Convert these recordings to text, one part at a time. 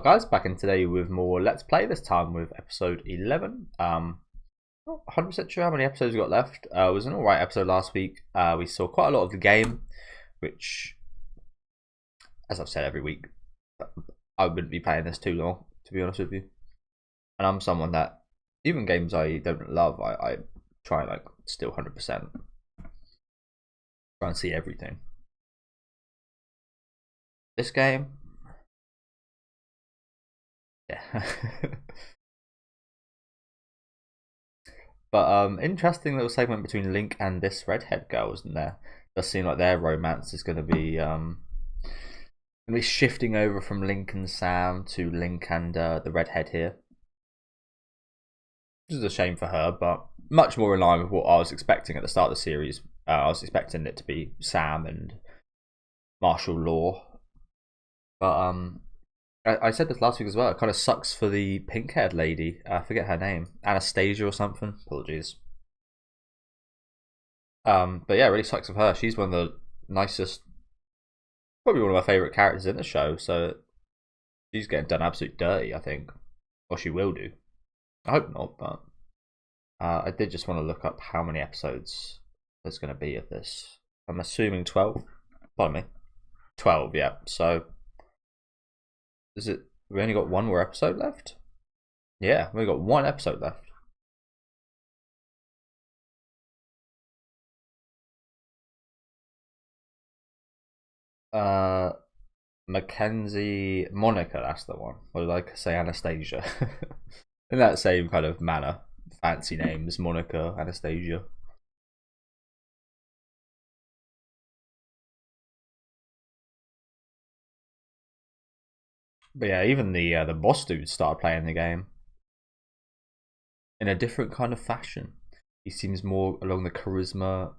Guys, back in today with more Let's Play, this time with episode 11. Not 100% sure how many episodes we got left. It was an alright episode last week. We saw quite a lot of the game, which, as I've said every week, I wouldn't be playing this too long, to be honest with you. And I'm someone that, even games I don't love, I try and still 100%. Try and see everything. This game, yeah. But interesting little segment between Link and this redhead girl, isn't there? Does seem like their romance is going to be shifting over from Link and Sam to Link and the redhead here. Which is a shame for her, but much more in line with what I was expecting at the start of the series. I was expecting it to be Sam and martial law, but I said this last week as well. It kind of sucks for the pink-haired lady. I forget her name, Anastasia or something. Apologies. But yeah, it really sucks for her. She's one of the nicest, probably one of my favorite characters in the show. So she's getting done absolutely dirty, I think, or she will do. I hope not, but I did just want to look up how many episodes there's going to be of this. I'm assuming 12. Pardon me, 12. Yeah. So. Is it? We only got one more episode left? Yeah, we got one episode left. Mackenzie, Monica, that's the one. Or did I say Anastasia? In that same kind of manner. Fancy names, Monica, Anastasia. But yeah, even the boss dude started playing the game in a different kind of fashion. He seems more along the charisma,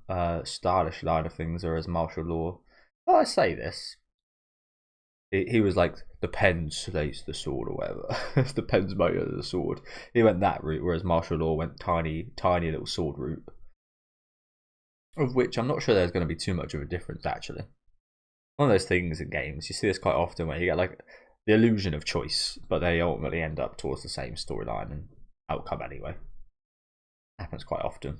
stylish line of things, or as martial law. Well, I say this. He was like the pen slays the sword or whatever. The pen's motor the sword. He went that route, whereas martial law went tiny little sword route. Of which I'm not sure there's going to be too much of a difference actually. One of those things in games, you see this quite often where you get like the illusion of choice, but they ultimately end up towards the same storyline and outcome anyway. Happens quite often.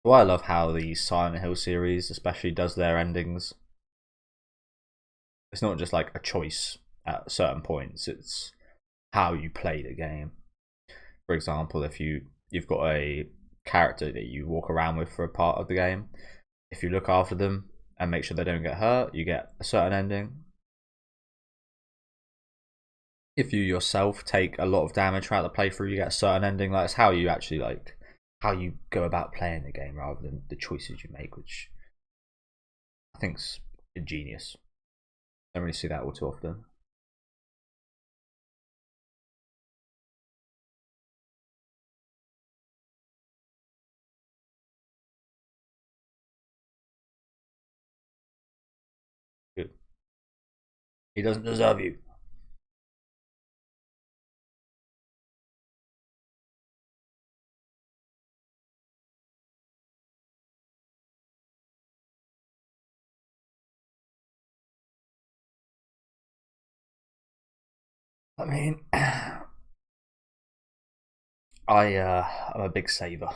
Well, I love how the Silent Hill series especially does their endings. It's not just like a choice at certain points, it's how you play the game. For example, if you've got a character that you walk around with for a part of the game, if you look after them and make sure they don't get hurt, you get a certain ending. If you yourself take a lot of damage throughout the playthrough, you get a certain ending. Like, it's how you actually how you go about playing the game rather than the choices you make, which I think's ingenious. Don't really see that all too often. Good. He doesn't deserve you. I mean, I'm a big saver.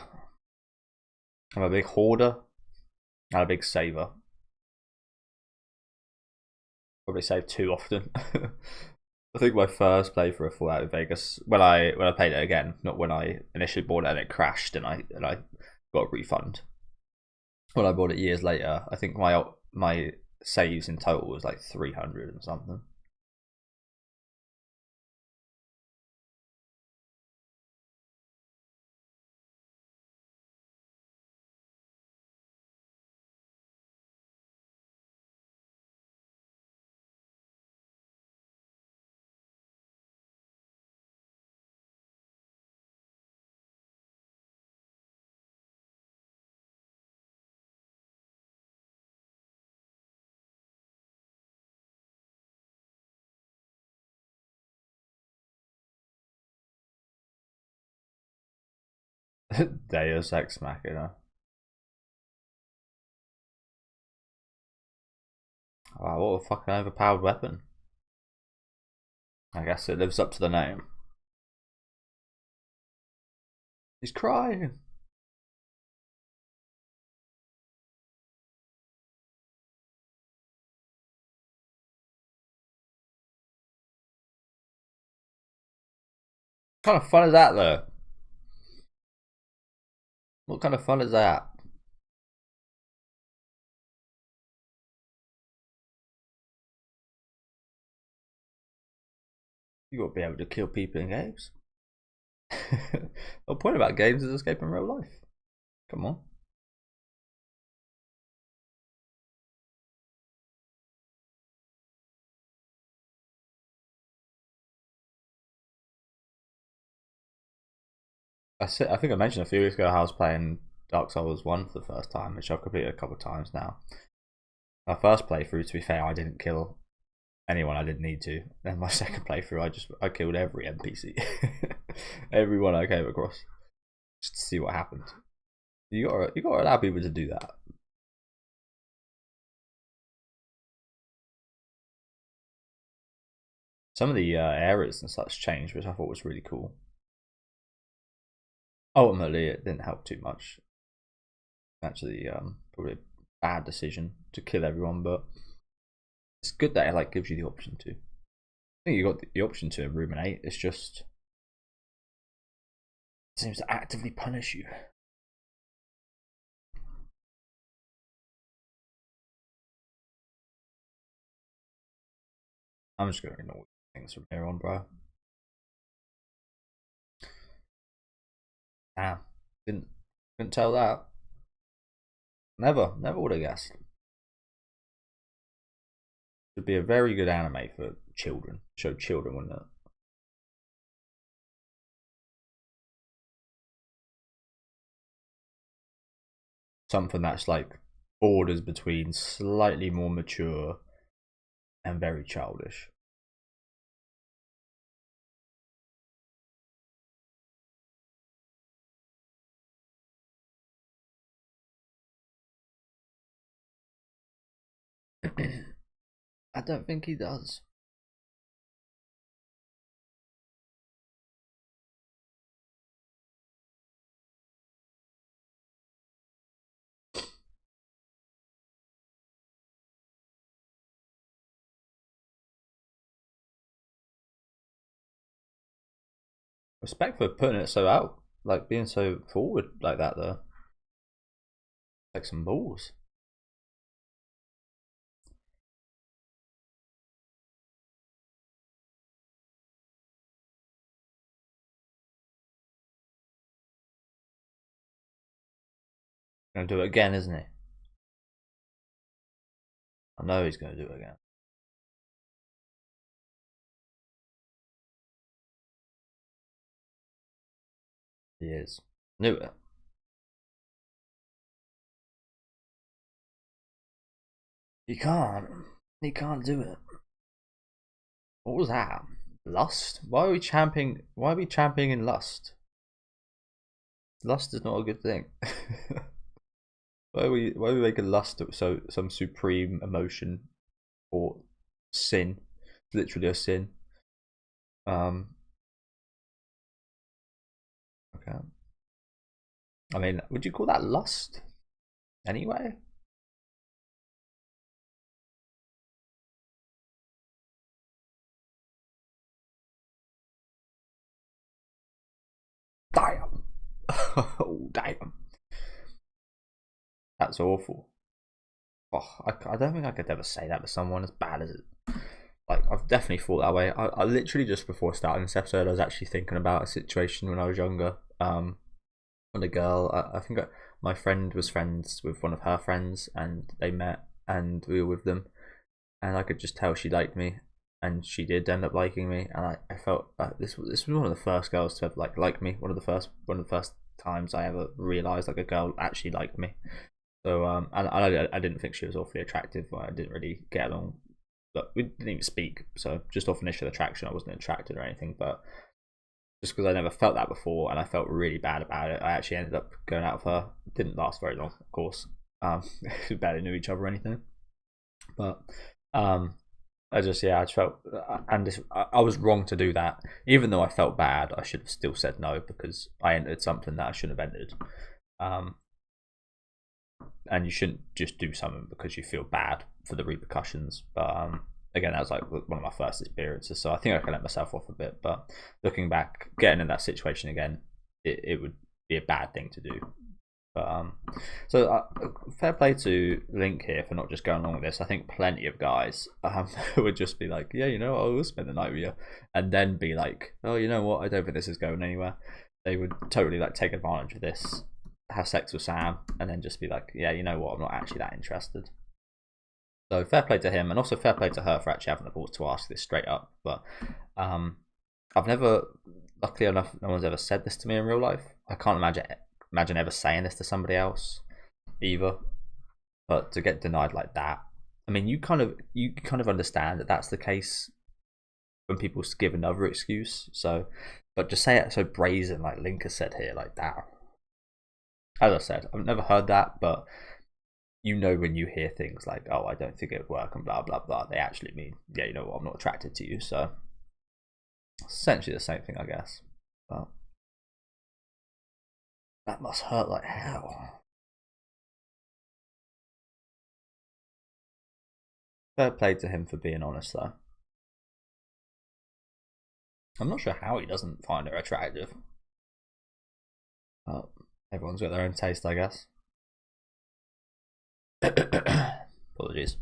I'm a big hoarder. I'm a big saver. Probably save too often. I think my first playthrough of Fallout in Vegas, when I played it again, not when I initially bought it and it crashed and I got a refund. When I bought it years later, I think my saves in total was like 300 and something. Deus Ex Machina. Wow, what a fucking overpowered weapon. I guess it lives up to the name. He's crying. What kind of fun is that, though? What kind of fun is that? You got to be able to kill people in games. The point about games is escaping real life. Come on. I think I mentioned a few weeks ago how I was playing Dark Souls 1 for the first time, which I've completed a couple of times now. My first playthrough, to be fair, I didn't kill anyone I didn't need to. Then my second playthrough, I killed every NPC, everyone I came across, just to see what happened. You gotta allow people to do that. Some of the areas and such changed, which I thought was really cool. Ultimately, it didn't help too much. Actually, probably a bad decision to kill everyone, but it's good that it like gives you the option to. I think you got the option to ruminate. It's just it seems to actively punish you. I'm just gonna ignore things from here on, bro. Damn, couldn't tell that. Never would have guessed. Would be a very good anime for children. Show children, wouldn't it? Something that's like borders between slightly more mature and very childish. I don't think he does. Respect for putting it so out, like being so forward like that though. Like some balls. Gonna do it again, isn't he? I know he's gonna do it again. He is. Knew it. He can't. He can't do it. What was that? Lust? Why are we champing? Why are we champing in lust? Lust is not a good thing. Why are we making lust so some supreme emotion or sin? It's literally a sin. Okay. I mean, would you call that lust? Anyway? Damn. Oh, damn. That's awful. Oh, I don't think I could ever say that to someone as bad as it. Like, I've definitely thought that way. I literally just before starting this episode, I was actually thinking about a situation when I was younger. When a girl, I think my friend was friends with one of her friends, and they met, and we were with them, and I could just tell she liked me, and she did end up liking me, and I felt this was one of the first girls to have like me. One of the first times I ever realised like a girl actually liked me. So and I didn't think she was awfully attractive. I didn't really get along, but we didn't even speak. So just off initial attraction, I wasn't attracted or anything. But just because I never felt that before, and I felt really bad about it, I actually ended up going out with her. It didn't last very long, of course. We barely knew each other or anything. But Um, I just yeah, I just felt and I was wrong to do that. Even though I felt bad, I should have still said no because I entered something that I shouldn't have entered. Um, and you shouldn't just do something because you feel bad for the repercussions. But again, that was like one of my first experiences, so I think I can let myself off a bit. But looking back, getting in that situation again, it would be a bad thing to do. But so fair play to Link here for not just going along with this. I think plenty of guys would just be like, yeah, you know, I will spend the night with you, and then be like, oh, you know what, I don't think this is going anywhere. They would totally like take advantage of this, have sex with Sam, and then just be like, yeah, you know what, I'm not actually that interested. So fair play to him, and also fair play to her for actually having the balls to ask this straight up. But um, I've never, luckily enough, no one's ever said this to me in real life. I can't imagine ever saying this to somebody else either. But to get denied like that, I mean, you kind of understand that that's the case when people give another excuse. So, but just say it so brazen, like Link has said here, like that. As I said, I've never heard that, but you know when you hear things like, "Oh, I don't think it would work," and blah blah blah, they actually mean, "Yeah, you know what? I'm not attracted to you." So, essentially the same thing, I guess. But that must hurt like hell. Fair play to him for being honest, though. I'm not sure how he doesn't find her attractive. But everyone's got their own taste, I guess. Apologies.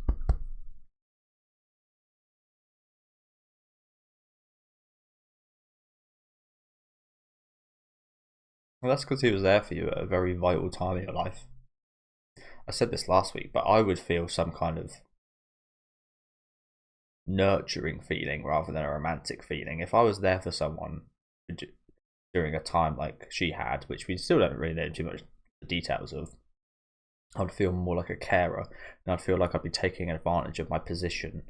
Well, that's because he was there for you at a very vital time in your life. I said this last week, but I would feel some kind of nurturing feeling rather than a romantic feeling if I was there for someone during a time like she had, which we still don't really know too much the details of. I'd feel more like a carer, and I'd feel like I'd be taking advantage of my position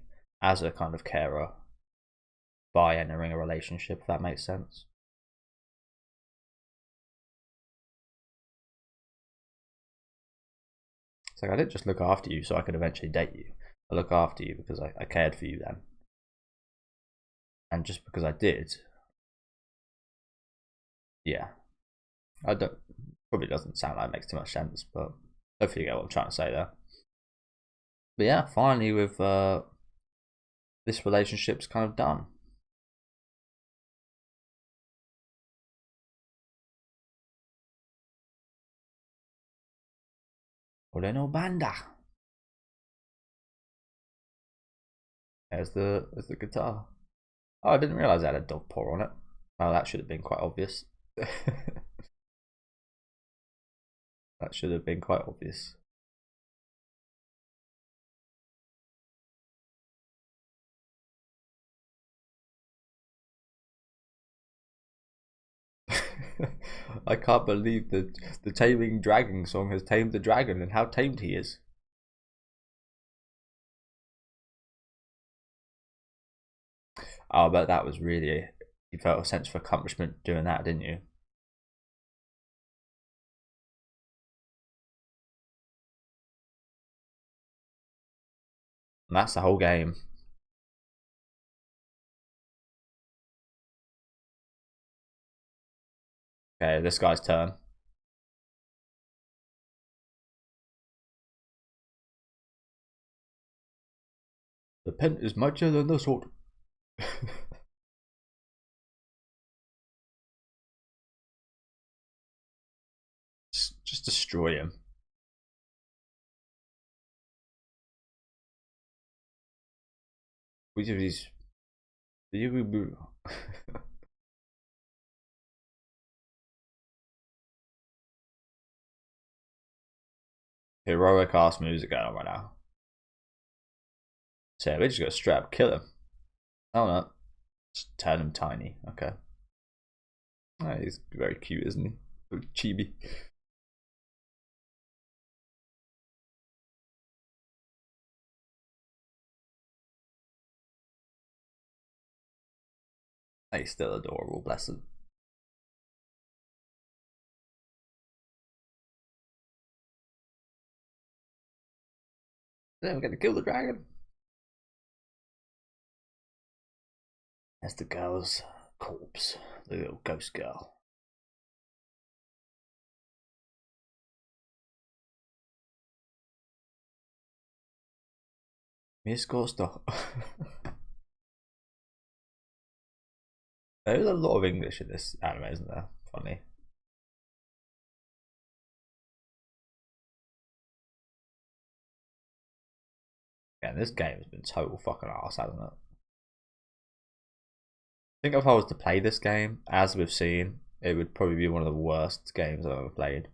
as a kind of carer by entering a relationship, if that makes sense. It's like I didn't just look after you so I could eventually date you. I look after you because I cared for you then. And just because I did, yeah. I don't probably doesn't sound like it makes too much sense, but hopefully you get what I'm trying to say there. But yeah, finally with this relationship's kind of done. Moreno Banda. There's the guitar. Oh, I didn't realise it had a dog paw on it. Oh, that should have been quite obvious. That should have been quite obvious. I can't believe that the Taming Dragon song has tamed the dragon and how tamed he is. Oh, but that was really, you felt a sense of accomplishment doing that, didn't you? And that's the whole game. Okay, this guy's turn. The pen is mightier than the sword. Just destroy him. Which of these? Heroic ass music going on right now. So yeah, we're just gonna straight up kill him. Oh no. Just turn him tiny. Okay. Oh, he's very cute, isn't he? So chibi. He's still adorable, bless him. Then we're gonna kill the dragon. There's the girl's corpse, the little ghost girl. Miss Costa. There's a lot of English in this anime, isn't there? Funny. Yeah, this game has been total fucking ass, hasn't it? I think if I was to play this game, as we've seen, it would probably be one of the worst games I've ever played.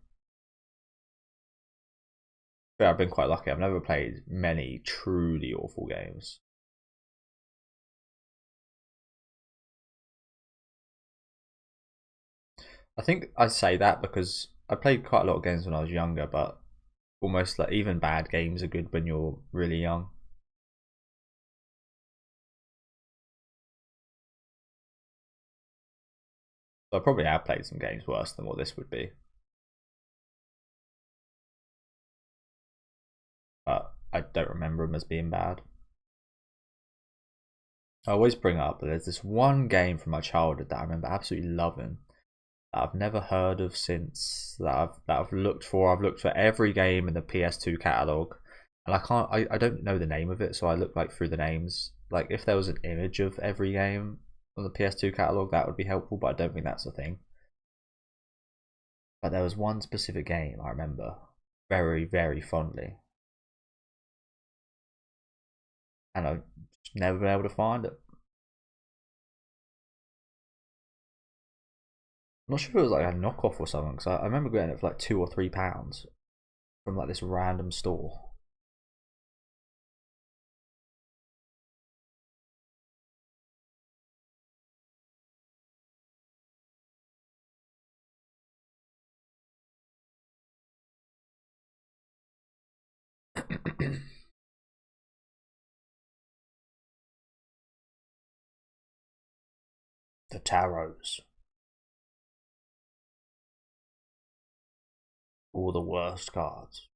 But I've been quite lucky. I've never played many truly awful games. I think I say that because I played quite a lot of games when I was younger, but almost like even bad games are good when you're really young. So I probably have played some games worse than what this would be. But I don't remember them as being bad. I always bring up that there's this one game from my childhood that I remember absolutely loving that I've never heard of since, that I've looked for. I've looked for every game in the PS2 catalog, and I don't know the name of it, so I look like through the names. Like if there was an image of every game on the PS2 catalog, that would be helpful, but I don't think that's a thing. But there was one specific game I remember very, very fondly, and I've never been able to find it. I'm not sure if it was like a knockoff or something, because I remember getting it for like £2 or £3 from like this random store. The tarots. All the worst cards.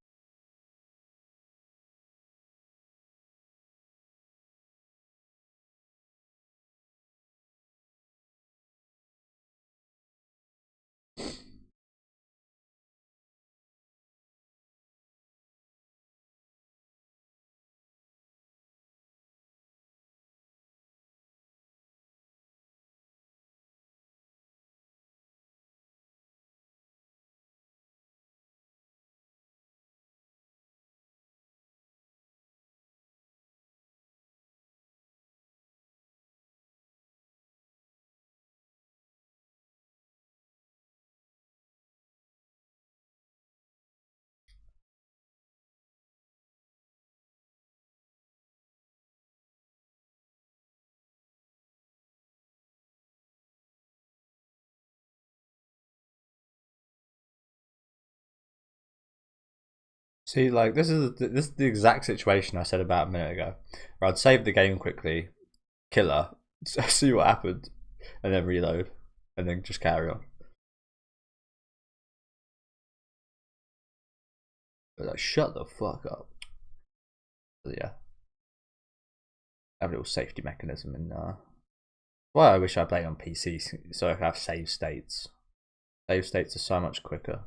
See, like this is the exact situation I said about a minute ago, where I'd save the game quickly, kill her, see what happened, and then reload, and then just carry on. But like, shut the fuck up. But yeah, have a little safety mechanism in there. Why I wish I played on PC so I could have save states. Save states are so much quicker.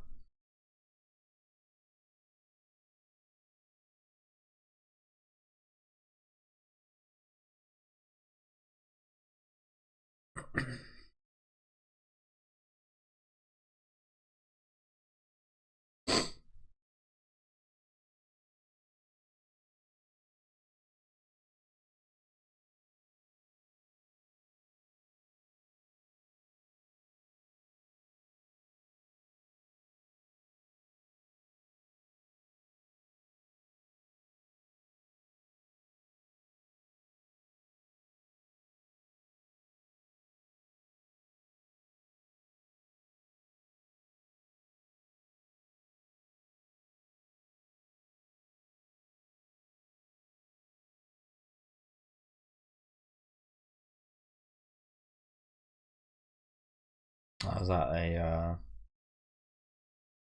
Is that a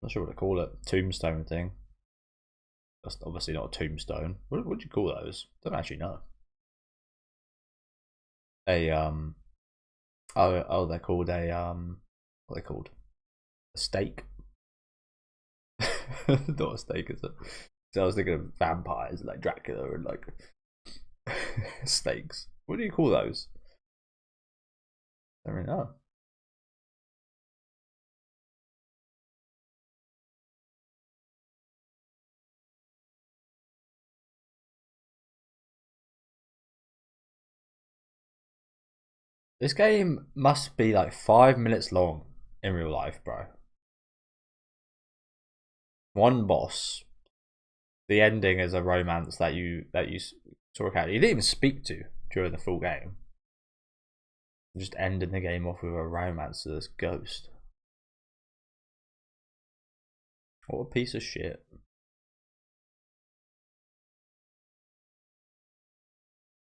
not sure what to call it, tombstone thing? That's obviously not a tombstone. What do you call those? Don't actually know. A Oh, they're called a what are they called? A steak? Not a steak, is it? So I was thinking of vampires like Dracula and like steaks. What do you call those? I don't really know. This game must be like 5 minutes long in real life, bro. One boss. The ending is a romance that you sort of you didn't even speak to during the full game. Just ending the game off with a romance to this ghost. What a piece of shit.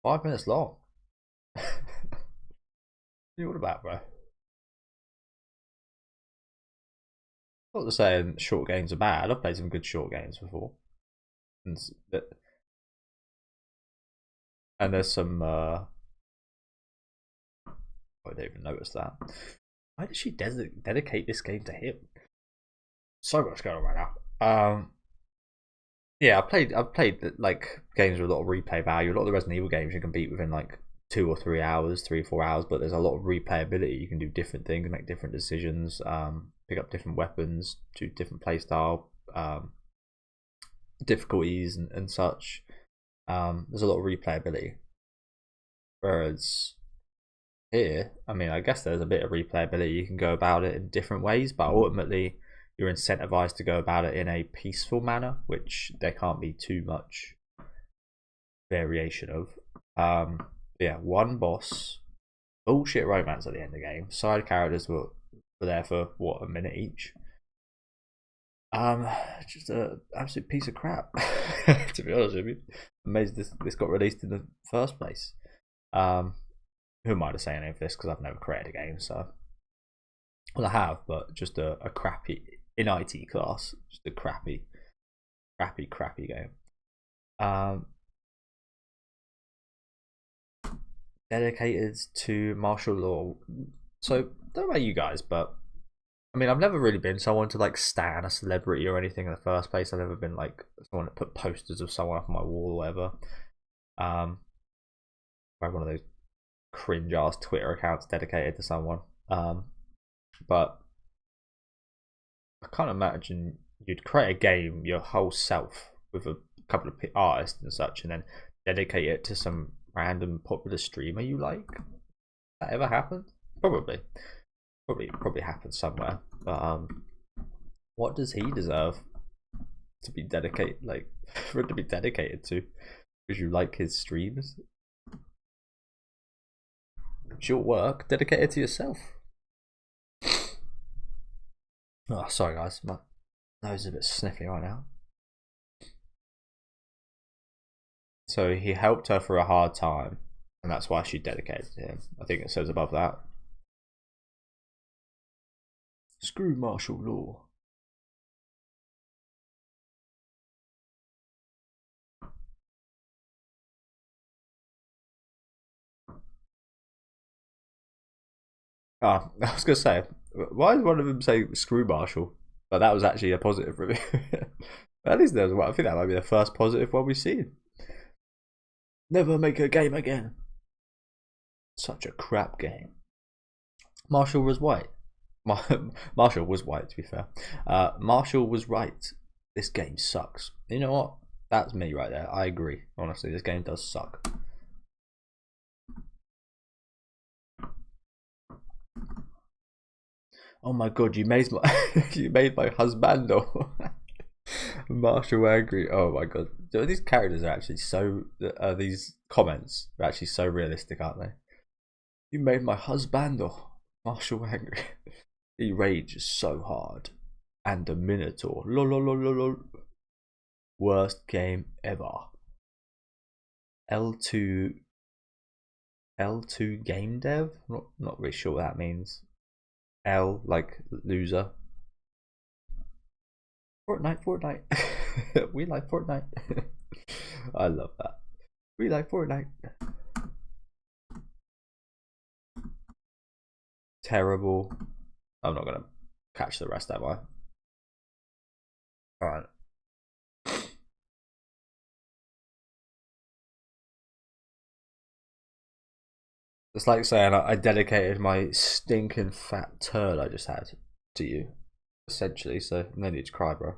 5 minutes long. What about, bro? Not to say short games are bad. I've played some good short games before, and there's some. I didn't even notice that. Why did she dedicate this game to him? So much going on right now. Yeah, I've played like games with a lot of replay value. A lot of the Resident Evil games you can beat within like 2 or 3 hours, 3 or 4 hours. But there's a lot of replayability. You can do different things, make different decisions, pick up different weapons, do different playstyle, difficulties and such. There's a lot of replayability. Whereas here, I mean, I guess there's a bit of replayability. You can go about it in different ways, but ultimately you're incentivized to go about it in a peaceful manner, which there can't be too much variation of. Yeah, one boss, bullshit romance at the end of the game. Side characters were there for what, a minute each. Just a absolute piece of crap. To be honest with you, I'm amazed this got released in the first place. Who am I to say any of this because I've never created a game, so well I have, but just a crappy in IT class, just a crappy game. Dedicated to martial law. So I don't know about you guys, but I mean, I've never really been someone to like stan a celebrity or anything in the first place. I've never been like someone that put posters of someone up on my wall or whatever. I have one of those cringe ass Twitter accounts dedicated to someone. But I can't imagine you'd create a game your whole self with a couple of artists and such, and then dedicate it to some random popular streamer you like. That ever happened? Probably happened somewhere. But what does he deserve to be dedicated, like for it to be dedicated to? Because you like his streams? It's your work. Dedicate it to yourself. Oh, sorry guys, my nose is a bit sniffy right now. So he helped her through a hard time, and that's why she dedicated to him. I think it says above that. Screw martial law. I was gonna say, why did one of them say screw martial? But that was actually a positive review. At least there's one. I think that might be the first positive one we've seen. Never make a game again. Such a crap game. Marshall was white. Marshall was white, to be fair. Marshall was right. This game sucks. You know what? That's me right there. I agree. Honestly, this game does suck. Oh my god, you made my you made my husbando. Marshall angry. Oh my god, these characters are actually so. These comments are actually so realistic, aren't they? You made my husbando. Marshall angry. He rages so hard. And the Minotaur. Lol. Worst game ever. L2 game dev? Not really sure what that means. L like loser. Fortnite. We like Fortnite. I love that. We like Fortnite. terrible. I'm not gonna catch the rest, am I? Alright. It's like saying I dedicated my stinking fat turd I just had to you, essentially, so no need to cry, bro.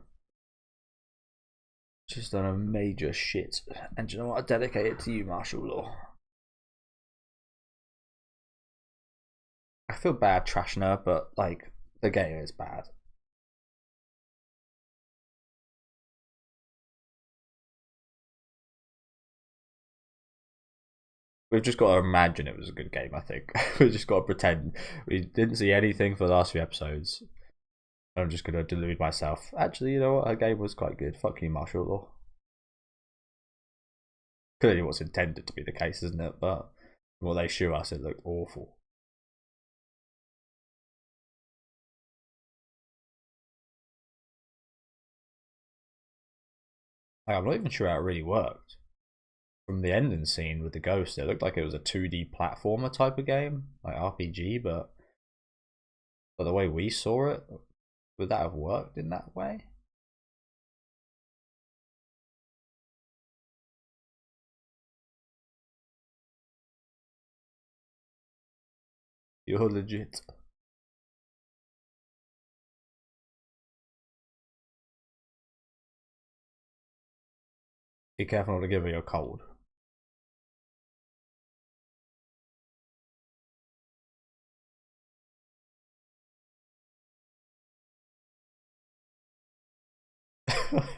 Just done a major shit. And do you know what? I dedicate it to you, martial law. I feel bad trashing her, but like the game is bad. We've just got to imagine it was a good game, I think. We've just got to pretend we didn't see anything for the last few episodes. I'm just going to delude myself. Actually, you know what? Our game was quite good. Fuck you, martial law. Clearly what's intended to be the case, isn't it? But what they show us, it looked awful. Like, I'm not even sure how it really worked. From the ending scene with the ghost, it looked like it was a 2D platformer type of game, like RPG, but the way we saw it, would that have worked in that way? You're legit. Be careful not to give her your cold.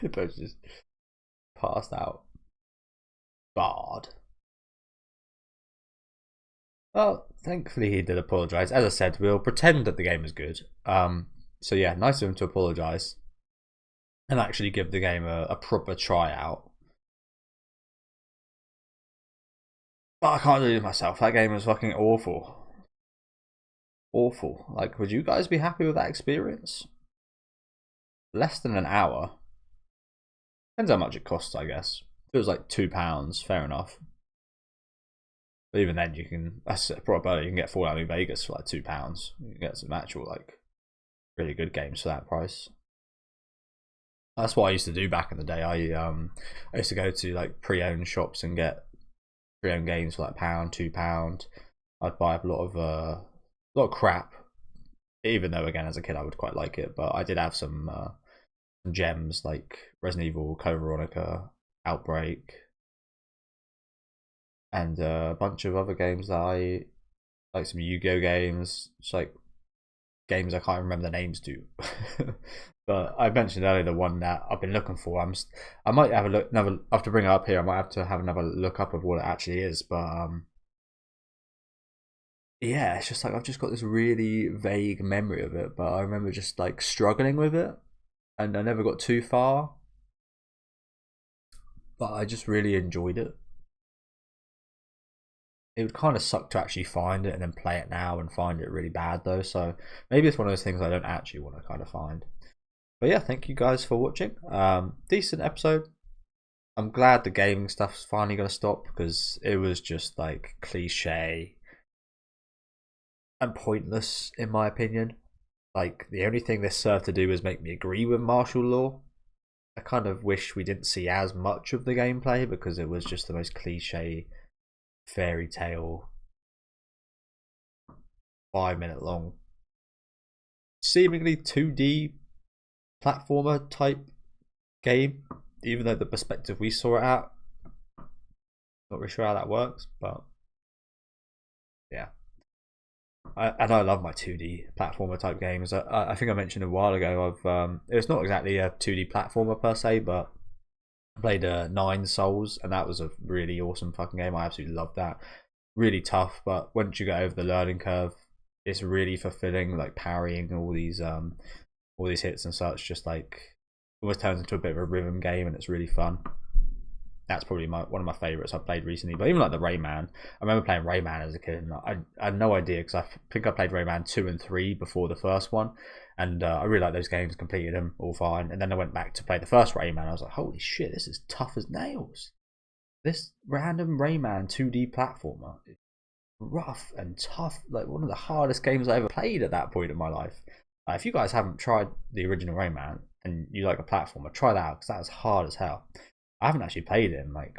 But just passed out. Bard. Well, thankfully he did apologise. As I said, we'll pretend that the game is good. So yeah, nice of him to apologise and actually give the game a proper tryout. But I can't do it myself. That game was fucking awful. Awful. Like, would you guys be happy with that experience? Less than an hour. Depends how much it costs, I guess. If it was like £2, fair enough. But even then, you can. That's probably you can get Fallout New Vegas for like £2. You can get some actual like really good games for that price. That's what I used to do back in the day. I used to go to like pre-owned shops and get pre-owned games for like £1, £2. I'd buy a lot of crap. Even though again, as a kid, I would quite like it. But I did have some gems like Resident Evil, Code Veronica, Outbreak, and a bunch of other games that I like, some Yu-Gi-Oh games. It's like games I can't remember the names to. But I mentioned earlier the one that I've been looking for. I might have a look. Another, I have to bring it up here. I might have to have another look up of what it actually is. But yeah, it's just like I've just got this really vague memory of it. But I remember just like struggling with it, and I never got too far. But I just really enjoyed it. It would kind of suck to actually find it and then play it now and find it really bad though. So maybe it's one of those things I don't actually want to kind of find. But yeah, thank you guys for watching. Decent episode. I'm glad the gaming stuff's finally going to stop because it was just like cliche and pointless in my opinion. Like the only thing this served to do was make me agree with martial law. I kind of wish we didn't see as much of the gameplay because it was just the most cliche fairy tale 5-minute long seemingly 2D platformer type game, even though the perspective we saw it at, not really sure how that works, but yeah. And I love my 2D platformer type games. I think I mentioned a while ago it's not exactly a 2D platformer per se, but I played Nine Souls, and that was a really awesome fucking game. I absolutely loved that. Really tough, but once you get over the learning curve, it's really fulfilling. Like parrying all these hits and such, just like almost turns into a bit of a rhythm game, and it's really fun. That's probably one of my favorites I've played recently. But even like the Rayman, I remember playing Rayman as a kid, and I had no idea because I think I played Rayman 2 and 3 before the first one, and I really liked those games, completed them all fine. And then I went back to play the first Rayman. I was like, holy shit, this is tough as nails. This random Rayman 2D platformer is rough and tough, like one of the hardest games I ever played at that point in my life. If you guys haven't tried the original Rayman and you like a platformer, try that out because that is hard as hell. I haven't actually played it in like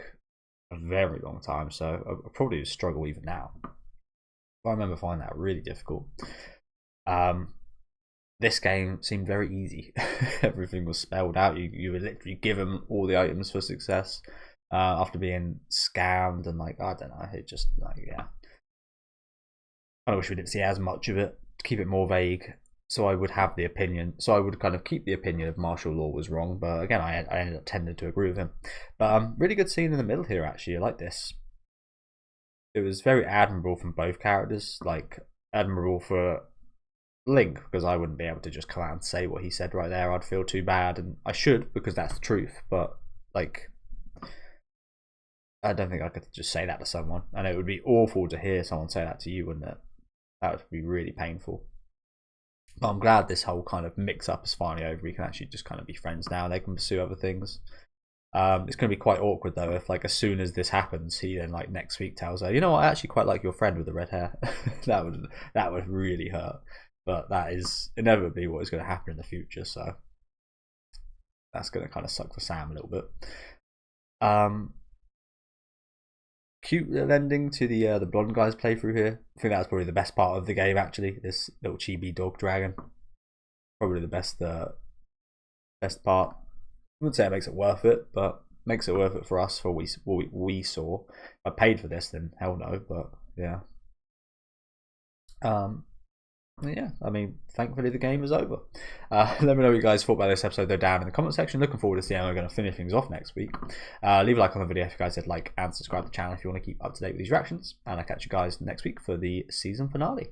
a very long time, so I probably struggle even now. But I remember finding that really difficult. This game seemed very easy. Everything was spelled out. You were literally given all the items for success after being scammed, and like, I don't know, it just like, yeah. I wish we didn't see as much of it, to keep it more vague, so I would have the opinion. So I would kind of keep the opinion of martial law was wrong, but again, I ended up tending to agree with him. But really good scene in the middle here, actually. I like this. It was very admirable from both characters. Like, admirable for Link, because I wouldn't be able to just come out and say what he said right there. I'd feel too bad, and I should, because that's the truth. But like, I don't think I could just say that to someone, and it would be awful to hear someone say that to you, wouldn't it? That would be really painful. But I'm glad this whole kind of mix up is finally over. We can actually just kind of be friends now. They can pursue other things. It's going to be quite awkward though if, like, as soon as this happens, he then like next week tells her, you know what, I actually quite like your friend with the red hair. that would really hurt. But that is inevitably what is going to happen in the future. So that's going to kind of suck for Sam a little bit. Cute little ending to the blonde guy's playthrough here. I think that was probably the best part of the game, actually. This little chibi dog dragon, probably the best part. I wouldn't say it makes it worth it, but makes it worth it for us for what we saw. If I paid for this, then hell no. But yeah. Yeah, I mean, thankfully the game is over. Let me know what you guys thought about this episode though down in the comment section. Looking forward to seeing how we're going to finish things off next week. Leave a like on the video if you guys did like, and subscribe to the channel if you want to keep up to date with these reactions. And I'll catch you guys next week for the season finale.